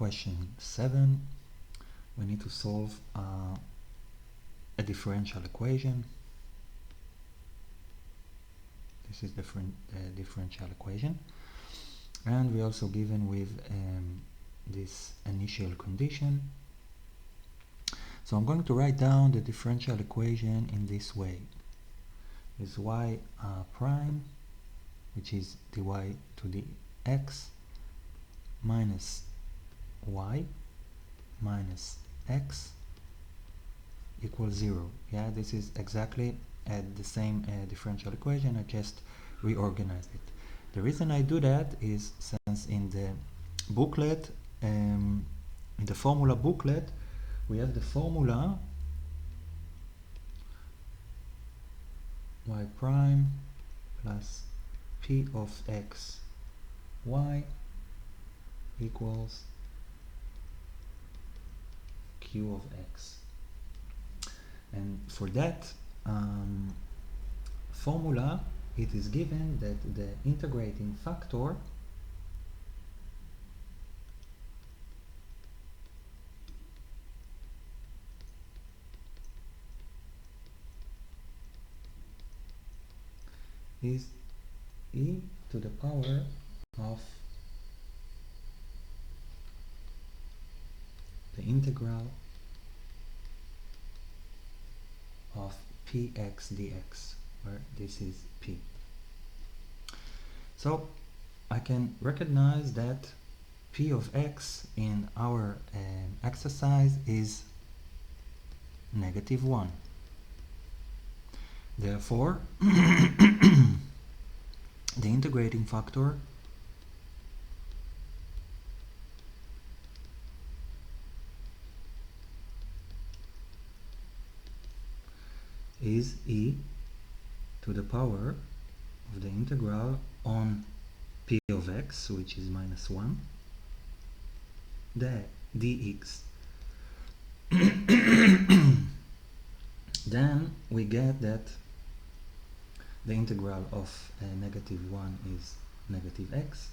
question 7. We need to solve a differential equation. This is differential equation, and we're also given with this initial condition. So I'm going to write down the differential equation in this way. Is y prime, which is dy to the x, minus y minus x equals 0. Yeah, this is exactly the same differential equation. I just reorganized it. The reason I do that is since in the booklet, in the formula booklet, we have the formula y prime plus p of x y equals q of x. And for that formula, it is given that the integrating factor is e to the power of the integral of px dx, where this is p. So I can recognize that p of x in our exercise is -1. Therefore, the integrating factor is e to the power of the integral on p of x, which is -1, the dx. Then we get that the integral of -1 is -x.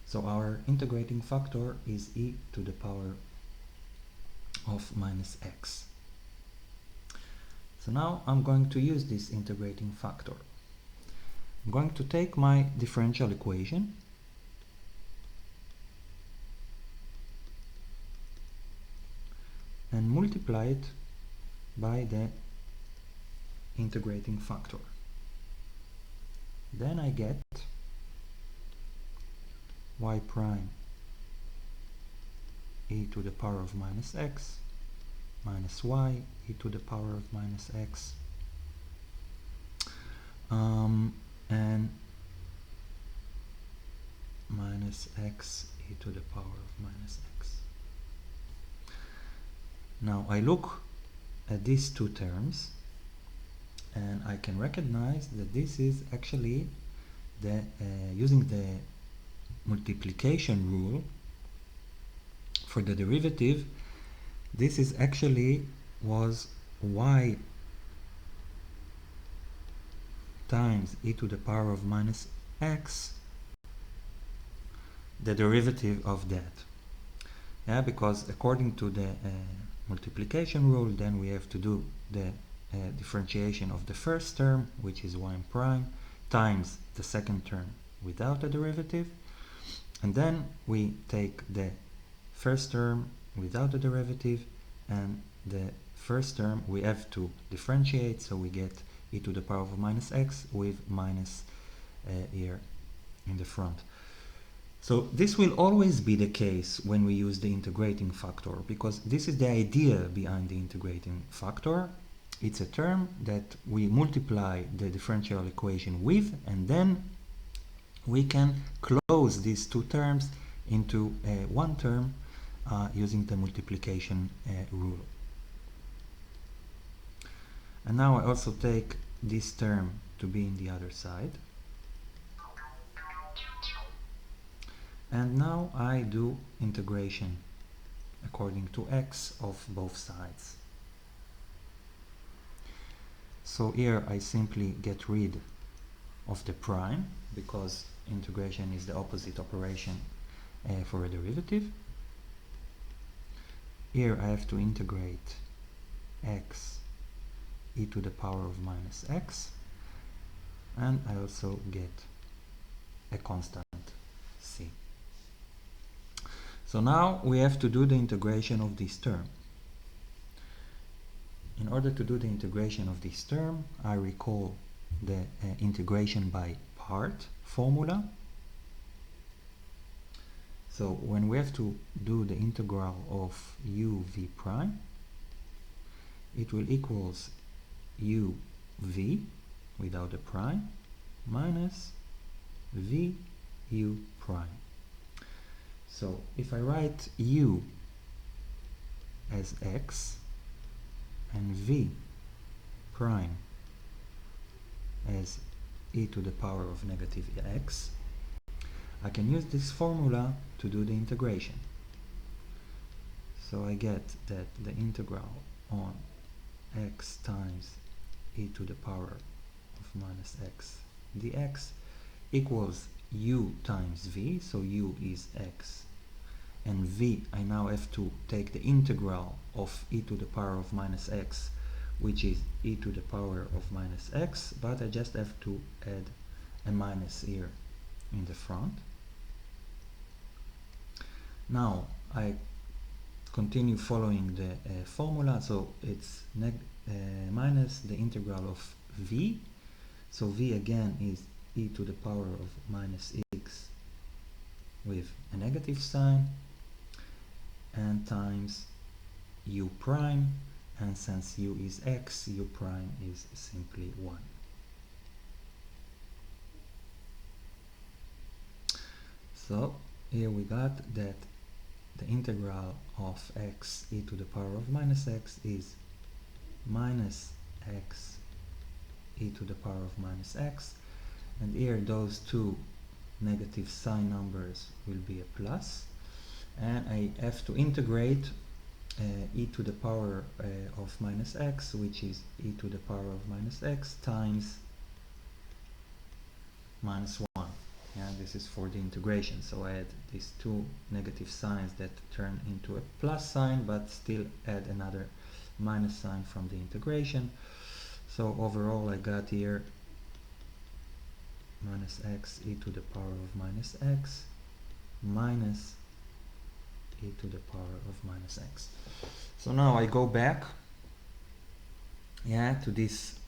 So our integrating factor is e to the power of -x. So now I'm going to use this integrating factor. I'm going to take my differential equation and multiply it by the integrating factor. Then I get y prime e to the power of -x minus y e to the power of -x, and minus x e to the power of -x. Now I look at these two terms and I can recognize that this is actually the using the multiplication rule for the derivative. This is actually was y times e to the power of -x, the derivative of that. Yeah, because according to the multiplication rule, then we have to do the differentiation of the first term, which is y prime, times the second term without a derivative, and then we take the first term without a derivative and the first term we have to differentiate, so we get e to the power of -x with minus here in the front. So this will always be the case when we use the integrating factor, because this is the idea behind the integrating factor. It's a term that we multiply the differential equation with, and then we can close these two terms into one term using the multiplication rule. And now I also take this term to be in the other side. And now I do integration according to x of both sides. So here I simply get rid of the prime, because integration is the opposite operation for a derivative. Here I have to integrate x e to the power of minus x, and I also get a constant c. So now we have to do the integration of this term. In order to do the integration of this term, I recall the integration by part formula. So when we have to do the integral of u v prime, it will equals u v without the prime minus v u prime. So if I write u as x and v prime as e to the power of negative x, I can use this formula to do the integration. So I get that the integral on x times e to the power of minus x dx equals u times v, so u is x, and v, I now have to take the integral of e to the power of minus x, which is e to the power of minus x, but I just have to add a minus here in the front. Now I continue following the formula, so it's minus the integral of v, so v again is e to the power of minus x with a negative sign, and times u prime, and since u is x, u prime is simply 1. So here we got that the integral of x e to the power of minus x is minus x e to the power of minus x, and here those two negative sign numbers will be a plus, and I have to integrate e to the power of minus x, which is e to the power of minus x times minus 1. Yeah, this is for the integration, so I add these two negative signs that turn into a plus sign, but still add another minus sign from the integration. So overall I got here minus x e to the power of minus x minus e to the power of minus x. So now I go back, yeah, to this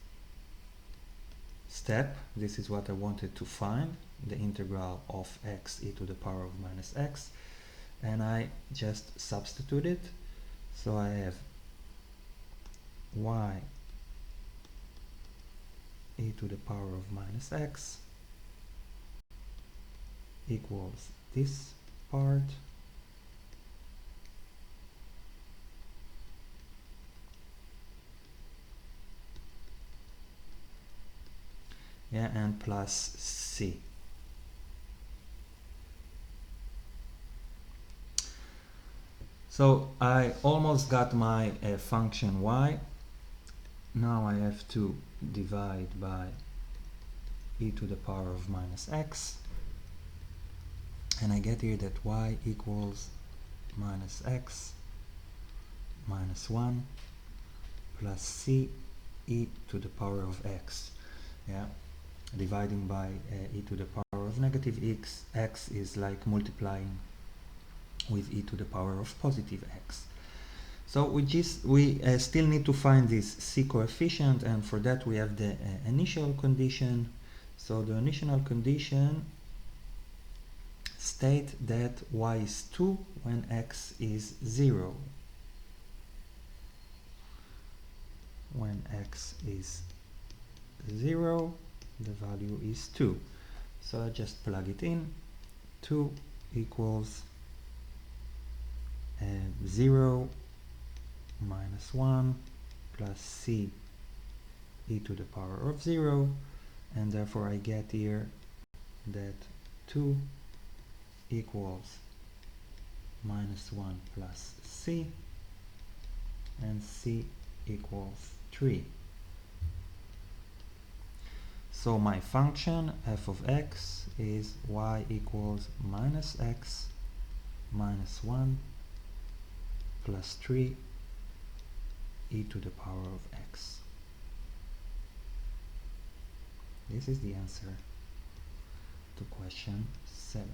step. This is what I wanted to find, the integral of x e to the power of minus x, and I just substitute it. So I have y e to the power of minus x equals this part and plus c. So I almost got my function y. Now I have to divide by e to the power of minus x, and I get here that y equals minus x minus 1 plus c e to the power of x. Yeah, dividing by e to the power of negative x is like multiplying with e to the power of positive x. So we still need to find this c coefficient, and for that we have the initial condition. So the initial condition state that y is 2 when x is 0. When x is 0, the value is 2. So I just plug it in. 2 equals 0 minus 1 plus c e to the power of 0, and therefore I get here that 2 equals minus 1 plus c, and c equals 3. So my function f of x is y equals minus x minus 1 plus 3 e to the power of x. This is the answer to question 7.